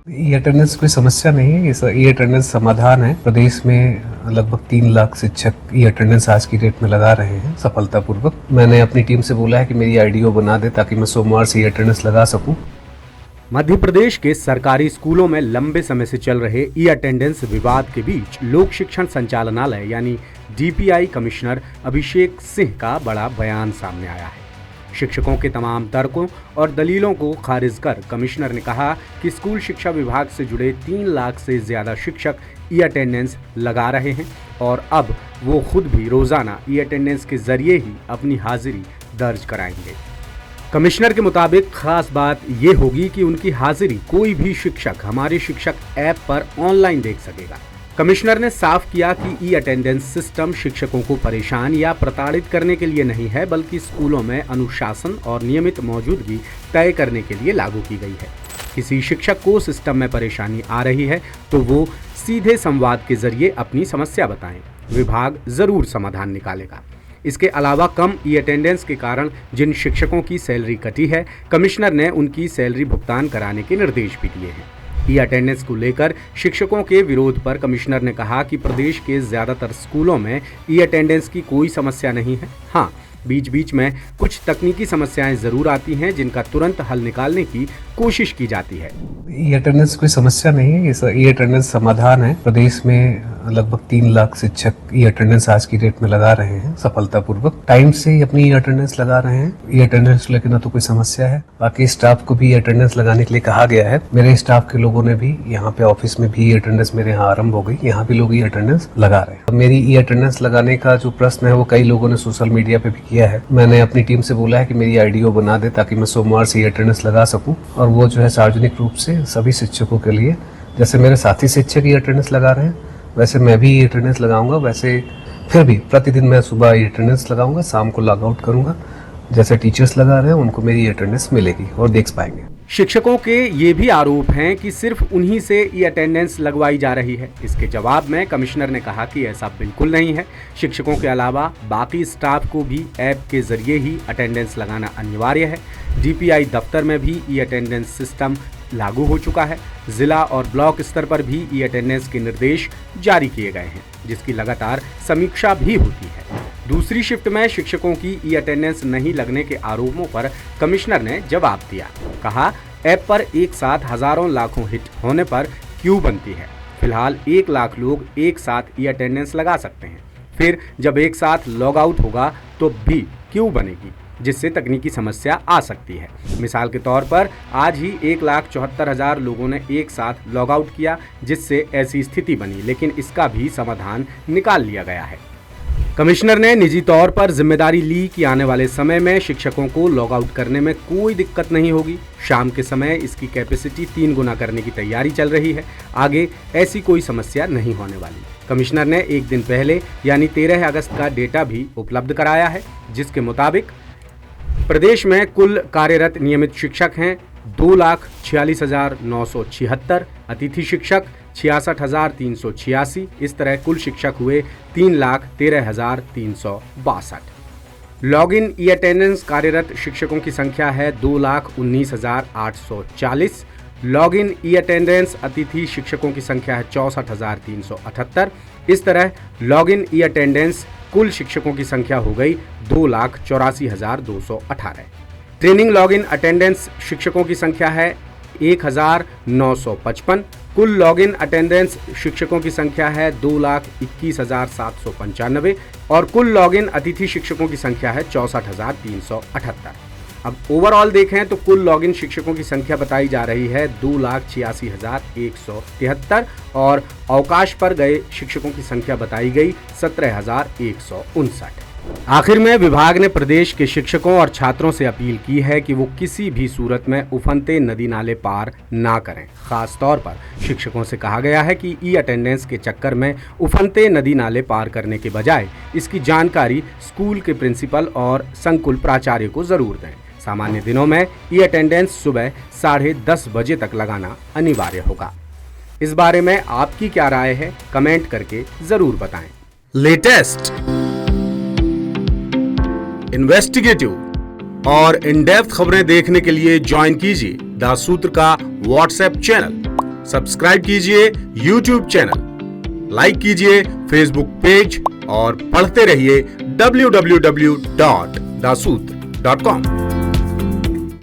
E attendance कोई समस्या नहीं है, ये ई अटेंडेंस समाधान है। प्रदेश में लगभग 3 लाख शिक्षक ई अटेंडेंस आज की डेट में लगा रहे हैं सफलतापूर्वक। मैंने अपनी टीम से बोला है कि मेरी आईडीओ बना दे ताकि मैं सोमवार से ई अटेंडेंस लगा सकूं। मध्य प्रदेश के सरकारी स्कूलों में लंबे समय से चल रहे ई अटेंडेंस विवाद के बीच लोक शिक्षण संचालनालय यानी डीपीआई कमिश्नर अभिषेक सिंह का बड़ा बयान सामने आया है। शिक्षकों के तमाम तर्कों और दलीलों को खारिज कर कमिश्नर ने कहा कि स्कूल शिक्षा विभाग से जुड़े 3 लाख से ज्यादा शिक्षक ई अटेंडेंस लगा रहे हैं और अब वो खुद भी रोजाना ई अटेंडेंस के जरिए ही अपनी हाजिरी दर्ज कराएंगे। कमिश्नर के मुताबिक खास बात ये होगी कि उनकी हाजिरी कोई भी शिक्षक हमारे शिक्षक ऐप पर ऑनलाइन देख सकेगा। कमिश्नर ने साफ किया कि ई अटेंडेंस सिस्टम शिक्षकों को परेशान या प्रताड़ित करने के लिए नहीं है, बल्कि स्कूलों में अनुशासन और नियमित मौजूदगी तय करने के लिए लागू की गई है। किसी शिक्षक को सिस्टम में परेशानी आ रही है तो वो सीधे संवाद के जरिए अपनी समस्या बताएं, विभाग जरूर समाधान निकालेगा। इसके अलावा कम ई अटेंडेंस के कारण जिन शिक्षकों की सैलरी कटी है, कमिश्नर ने उनकी सैलरी भुगतान कराने के निर्देश भी दिए हैं। ई अटेंडेंस को लेकर शिक्षकों के विरोध पर कमिश्नर ने कहा कि प्रदेश के ज्यादातर स्कूलों में ई अटेंडेंस की कोई समस्या नहीं है। हाँ, बीच बीच में कुछ तकनीकी समस्याएं जरूर आती हैं जिनका तुरंत हल निकालने की कोशिश की जाती है। ई अटेंडेंस कोई समस्या नहीं है, ये ई अटेंडेंस समाधान है। प्रदेश में लगभग 3 लाख शिक्षक ई अटेंडेंस आज की डेट में लगा रहे हैं सफलतापूर्वक। टाइम से अपनी ई अटेंडेंस लगा रहे हैं। ई अटेंडेंस लेकर ना तो कोई समस्या है। बाकी स्टाफ को भी अटेंडेंस लगाने के लिए कहा गया है। मेरे स्टाफ के लोगों ने भी यहाँ पे ऑफिस में भी अटेंडेंस मेरे यहाँ आरंभ हो गई। यहाँ भी लोग ई अटेंडेंस लगा रहे हैं। मेरी ई अटेंडेंस लगाने का जो प्रश्न है वो कई लोगों ने सोशल मीडिया पे भी किया है। मैंने अपनी टीम से बोला है कि मेरी आईडीओ बना दे ताकि मैं सोमवार से ई अटेंडेंस लगा सकूं और वो जो है सार्वजनिक रूप से सभी शिक्षकों के लिए, जैसे मेरे साथी शिक्षक ई अटेंडेंस लगा रहे हैं वैसे मैं भी अटेंडेंस लगाऊंगा। वैसे फिर भी प्रतिदिन मैं सुबह अटेंडेंस लगाऊंगा, शाम को लॉग आउट करूंगा। जैसे टीचर्स लगा रहे हैं उनको मेरी अटेंडेंस मिलेगी और देख पाएंगे। शिक्षकों के ये भी आरोप हैं कि सिर्फ उन्हीं से ई अटेंडेंस लगवाई जा रही है। इसके जवाब में कमिश्नर ने कहा कि ऐसा बिल्कुल नहीं है। शिक्षकों के अलावा बाकी स्टाफ को भी ऐप के जरिए ही अटेंडेंस लगाना अनिवार्य है। डीपीआई दफ्तर में भी ई अटेंडेंस सिस्टम लागू हो चुका है। जिला और ब्लॉक स्तर पर भी ई अटेंडेंस के निर्देश जारी किए गए हैं, जिसकी लगातार समीक्षा भी होती है। दूसरी शिफ्ट में शिक्षकों की ई अटेंडेंस नहीं लगने के आरोपों पर कमिश्नर ने जवाब दिया। कहा, ऐप पर एक साथ हजारों लाखों हिट होने पर क्यों बनती है? फिलहाल 1 लाख लोग एक साथ ई अटेंडेंस लगा सकते हैं। फिर जब एक साथ लॉग आउट होगा तो भी क्यों बनेगी, जिससे तकनीकी समस्या आ सकती है। मिसाल के तौर पर आज ही 1,74,000 लोगों ने एक साथ लॉग आउट किया, जिससे ऐसी स्थिति बनी, लेकिन इसका भी समाधान निकाल लिया गया है। कमिश्नर ने निजी तौर पर जिम्मेदारी ली कि आने वाले समय में शिक्षकों को लॉग आउट करने में कोई दिक्कत नहीं होगी। शाम के समय इसकी कैपेसिटी 3 गुना करने की तैयारी चल रही है। आगे ऐसी कोई समस्या नहीं होने वाली। कमिश्नर ने एक दिन पहले यानी 13 अगस्त का डेटा भी उपलब्ध कराया है, जिसके मुताबिक प्रदेश में कुल कार्यरत नियमित शिक्षक हैं 2,46,976, अतिथि शिक्षक 66,386। इस तरह कुल शिक्षक हुए 3,13,362। लॉग इन ई अटेंडेंस कार्यरत शिक्षकों की संख्या है 2,19,840। लॉग इन ई अटेंडेंस अतिथि शिक्षकों की संख्या है 64,378। इस तरह लॉग इन ई अटेंडेंस कुल शिक्षकों की संख्या हो गई 2,84,218। ट्रेनिंग लॉग इन अटेंडेंस शिक्षकों की संख्या है 1,955। कुल लॉग इन अटेंडेंस शिक्षकों की संख्या है 2,21,795 और कुल लॉग इन अतिथि शिक्षकों की संख्या है 64,378। अब ओवरऑल देखें तो कुल लॉग इन शिक्षकों की संख्या बताई जा रही है 2,86,173 और अवकाश पर गए शिक्षकों की संख्या बताई गई 17,159। आखिर में विभाग ने प्रदेश के शिक्षकों और छात्रों से अपील की है कि वो किसी भी सूरत में उफनते नदी नाले पार ना करें। खास तौर पर शिक्षकों से कहा गया है कि ई अटेंडेंस के चक्कर में उफनते नदी नाले पार करने के बजाय इसकी जानकारी स्कूल के प्रिंसिपल और संकुल प्राचार्य को जरूर दें। सामान्य दिनों में ई अटेंडेंस सुबह 10:30 बजे तक लगाना अनिवार्य होगा। इस बारे में आपकी क्या राय है, कमेंट करके जरूर बताएं। लेटेस्ट, इन्वेस्टिगेटिव और इन डेप्थ खबरें देखने के लिए ज्वाइन कीजिए द सूत्र का व्हाट्सएप चैनल। सब्सक्राइब कीजिए YouTube चैनल, लाइक कीजिए Facebook पेज और पढ़ते रहिए www.daसूत्र.com।